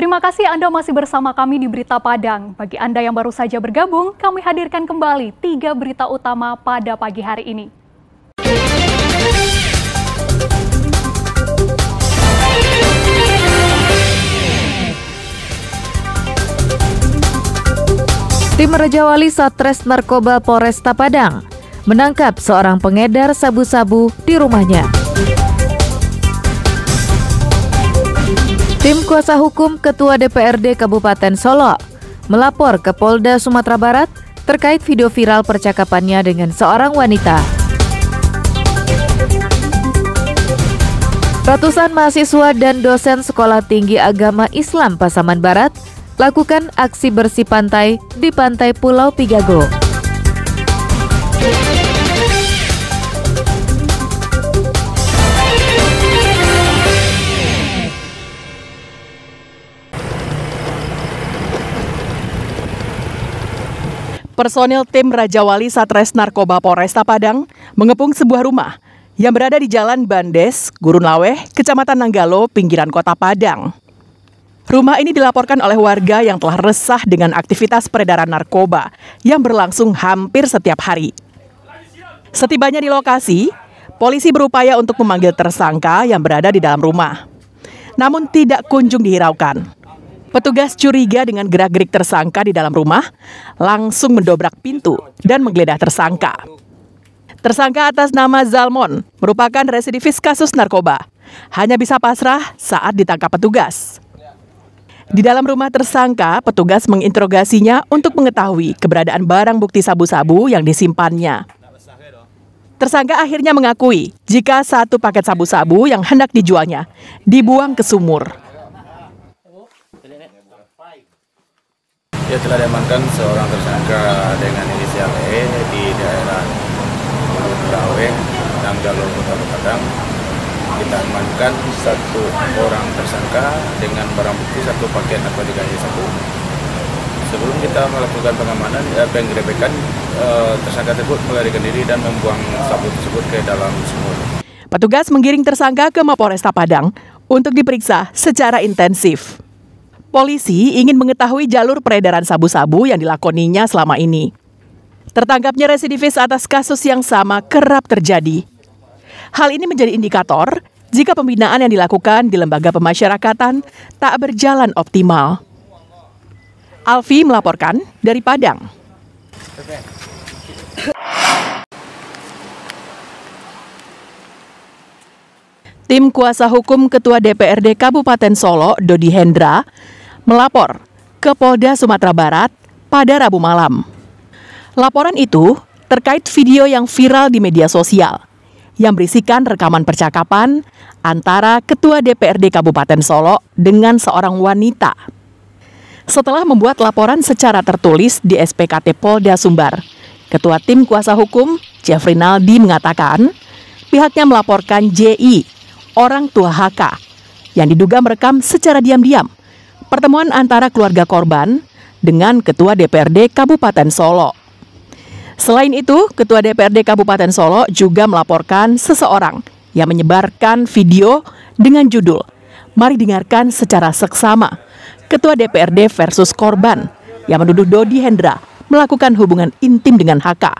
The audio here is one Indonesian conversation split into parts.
Terima kasih Anda masih bersama kami di Berita Padang. Bagi Anda yang baru saja bergabung, kami hadirkan kembali 3 berita utama pada pagi hari ini. Tim Raja Wali Satres Narkoba Polresta Padang menangkap seorang pengedar sabu-sabu di rumahnya. Tim kuasa hukum Ketua DPRD Kabupaten Solo melapor ke Polda Sumatera Barat terkait video viral percakapannya dengan seorang wanita. Ratusan mahasiswa dan dosen Sekolah Tinggi Agama Islam Pasaman Barat lakukan aksi bersih pantai di pantai Pulau Pigago. Personil tim Raja Wali Satres Narkoba Polresta Padang mengepung sebuah rumah yang berada di Jalan Bandes, Gurun Laweh, Kecamatan Nanggalo, pinggiran Kota Padang. Rumah ini dilaporkan oleh warga yang telah resah dengan aktivitas peredaran narkoba yang berlangsung hampir setiap hari. Setibanya di lokasi, polisi berupaya untuk memanggil tersangka yang berada di dalam rumah. Namun tidak kunjung dihiraukan. Petugas curiga dengan gerak-gerik tersangka di dalam rumah, langsung mendobrak pintu dan menggeledah tersangka. Tersangka atas nama Zalmon merupakan residivis kasus narkoba. Hanya bisa pasrah saat ditangkap petugas. Di dalam rumah tersangka, petugas menginterogasinya untuk mengetahui keberadaan barang bukti sabu-sabu yang disimpannya. Tersangka akhirnya mengakui jika 1 paket sabu-sabu yang hendak dijualnya dibuang ke sumur. Dia telah diamankan seorang tersangka dengan inisial E di daerah Gurun Laweh, Nanggalo, Kota Padang. Kita amankan 1 orang tersangka dengan barang bukti 1 paket narkotika sabu. Sebelum kita melakukan pengamanan, penggerebekan, tersangka tersebut melarikan diri dan membuang sabu tersebut ke dalam sumur. Petugas menggiring tersangka ke Mapolresta Padang untuk diperiksa secara intensif. Polisi ingin mengetahui jalur peredaran sabu-sabu yang dilakoninya selama ini. Tertangkapnya residivis atas kasus yang sama kerap terjadi. Hal ini menjadi indikator jika pembinaan yang dilakukan di lembaga pemasyarakatan tak berjalan optimal. Alfi melaporkan dari Padang. Tim kuasa hukum Ketua DPRD Kabupaten Solo, Dodi Hendra, melapor ke Polda Sumatera Barat pada Rabu malam. Laporan itu terkait video yang viral di media sosial yang berisikan rekaman percakapan antara Ketua DPRD Kabupaten Solo dengan seorang wanita. Setelah membuat laporan secara tertulis di SPKT Polda Sumbar, Ketua Tim Kuasa Hukum Jeffrey Naldi mengatakan pihaknya melaporkan JI, orang tua HK, yang diduga merekam secara diam-diam pertemuan antara keluarga korban dengan Ketua DPRD Kabupaten Solo. Selain itu, Ketua DPRD Kabupaten Solo juga melaporkan seseorang yang menyebarkan video dengan judul "Mari dengarkan secara seksama Ketua DPRD versus korban" yang menuduh Dodi Hendra melakukan hubungan intim dengan HK.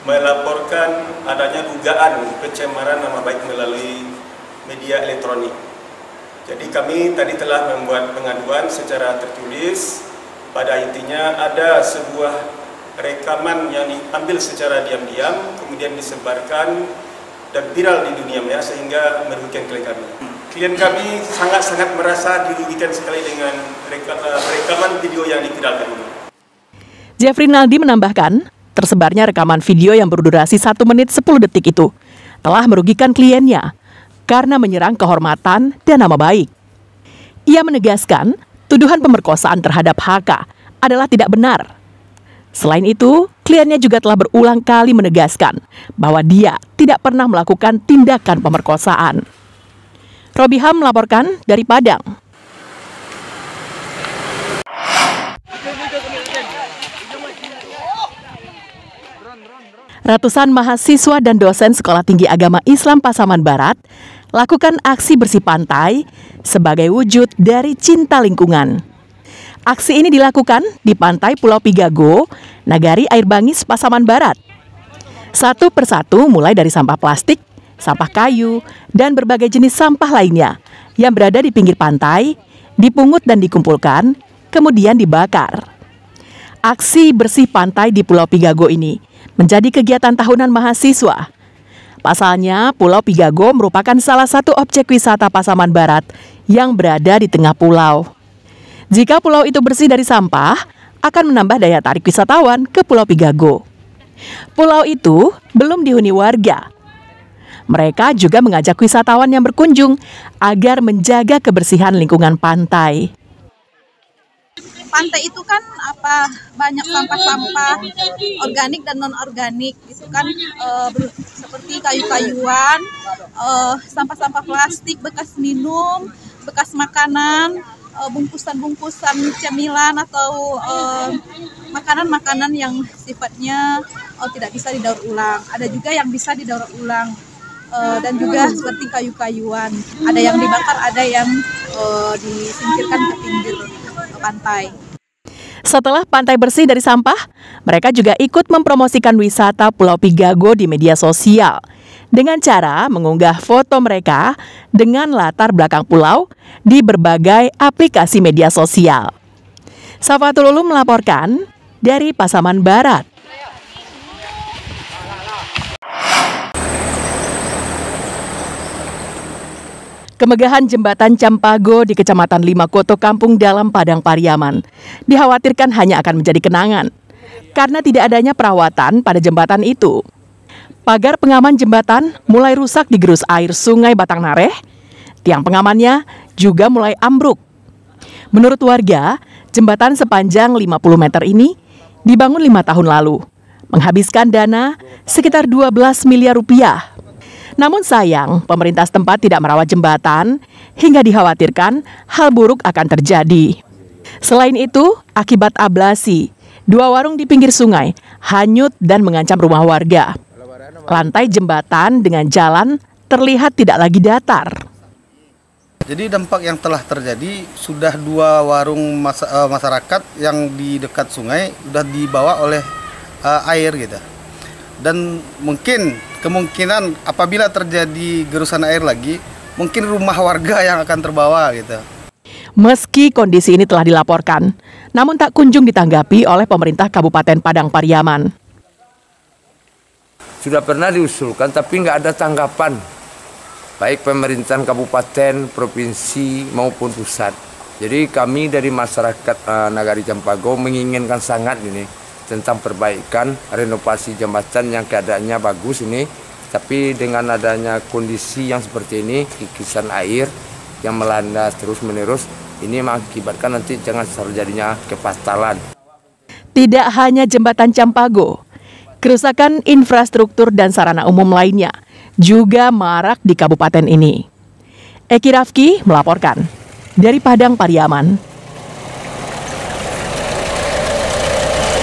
Melaporkan adanya dugaan pencemaran nama baik melalui media elektronik. Jadi kami tadi telah membuat pengaduan secara tertulis. Pada intinya ada sebuah rekaman yang diambil secara diam-diam, kemudian disebarkan dan viral di dunia maya sehingga merugikan klien kami. Klien kami sangat-sangat merasa dirugikan sekali dengan rekaman video yang diviralkan ini. Jeffrey Naldi menambahkan, tersebarnya rekaman video yang berdurasi 1 menit 10 detik itu telah merugikan kliennya karena menyerang kehormatan dan nama baik. Ia menegaskan, tuduhan pemerkosaan terhadap HK adalah tidak benar. Selain itu, kliennya juga telah berulang kali menegaskan bahwa dia tidak pernah melakukan tindakan pemerkosaan. Robi Ham melaporkan dari Padang. Ratusan mahasiswa dan dosen Sekolah Tinggi Agama Islam Pasaman Barat lakukan aksi bersih pantai sebagai wujud dari cinta lingkungan. Aksi ini dilakukan di pantai Pulau Pigago, Nagari Air Bangis, Pasaman Barat. Satu persatu mulai dari sampah plastik, sampah kayu, dan berbagai jenis sampah lainnya yang berada di pinggir pantai, dipungut dan dikumpulkan, kemudian dibakar. Aksi bersih pantai di Pulau Pigago ini menjadi kegiatan tahunan mahasiswa. Pasalnya, Pulau Pigago merupakan salah satu objek wisata Pasaman Barat yang berada di tengah pulau. Jika pulau itu bersih dari sampah, akan menambah daya tarik wisatawan ke Pulau Pigago. Pulau itu belum dihuni warga. Mereka juga mengajak wisatawan yang berkunjung agar menjaga kebersihan lingkungan pantai. Pantai itu kan banyak sampah-sampah organik dan non-organik gitu kan, seperti kayu-kayuan, sampah-sampah plastik, bekas minum, bekas makanan, bungkusan-bungkusan cemilan atau makanan-makanan yang sifatnya tidak bisa didaur ulang. Ada juga yang bisa didaur ulang, dan juga seperti kayu-kayuan. Ada yang dibakar, ada yang disingkirkan ke pinggir pantai. Setelah pantai bersih dari sampah, mereka juga ikut mempromosikan wisata Pulau Pigago di media sosial dengan cara mengunggah foto mereka dengan latar belakang pulau di berbagai aplikasi media sosial. Safatul Ulum melaporkan dari Pasaman Barat. Kemegahan jembatan Campago di Kecamatan Limakoto, Kampung Dalam, Padang Pariaman dikhawatirkan hanya akan menjadi kenangan karena tidak adanya perawatan pada jembatan itu. Pagar pengaman jembatan mulai rusak digerus air Sungai Batangnareh, tiang pengamannya juga mulai ambruk. Menurut warga, jembatan sepanjang 50 meter ini dibangun 5 tahun lalu, menghabiskan dana sekitar 12 miliar rupiah. Namun sayang, pemerintah setempat tidak merawat jembatan hingga dikhawatirkan hal buruk akan terjadi. Selain itu, akibat ablasi, 2 warung di pinggir sungai hanyut dan mengancam rumah warga. Lantai jembatan dengan jalan terlihat tidak lagi datar. Jadi dampak yang telah terjadi, sudah 2 warung masyarakat yang di dekat sungai sudah dibawa oleh air gitu. Dan kemungkinan apabila terjadi gerusan air lagi, mungkin rumah warga yang akan terbawa gitu. Meski kondisi ini telah dilaporkan, namun tak kunjung ditanggapi oleh pemerintah Kabupaten Padang Pariaman. Sudah pernah diusulkan tapi nggak ada tanggapan, baik pemerintahan kabupaten, provinsi maupun pusat. Jadi kami dari masyarakat Nagari Campago menginginkan sangat ini tentang perbaikan renovasi jembatan yang keadaannya bagus ini, tapi dengan adanya kondisi yang seperti ini, kikisan air yang melanda terus-menerus, ini mengakibatkan nanti jangan terjadinya kefatalan. Tidak hanya jembatan Campago, kerusakan infrastruktur dan sarana umum lainnya juga marak di kabupaten ini. Eki Rafki melaporkan dari Padang Pariaman.